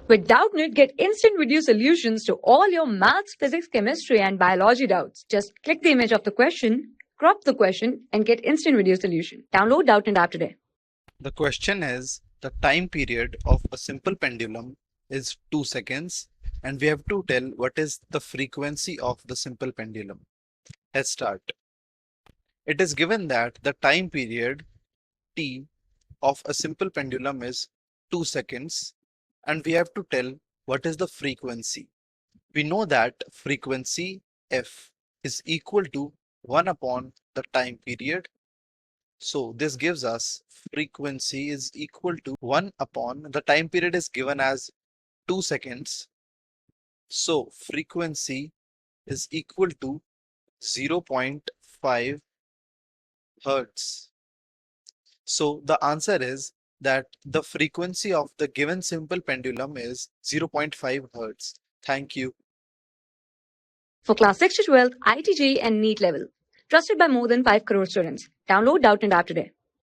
With Doubtnut, get instant video solutions to all your maths, physics, chemistry, and biology doubts. Just click the image of the question, crop the question, and get instant video solution. Download Doubtnut app today. The question is, the time period of a simple pendulum is 2 seconds and we have to tell what is the frequency of the simple pendulum. Let's start. It is given that the time period t of a simple pendulum is 2 seconds and we have to tell what is the frequency. We know that frequency f is equal to 1 upon the time period. So this gives us frequency is equal to 1 upon the time period is given as 2 seconds. So frequency is equal to 0.5 hertz. So the answer is that the frequency of the given simple pendulum is 0.5 hertz. Thank you. For class 6 to 12, IIT JEE and NEET level. Trusted by more than 5 crore students. Download Doubtnut app today.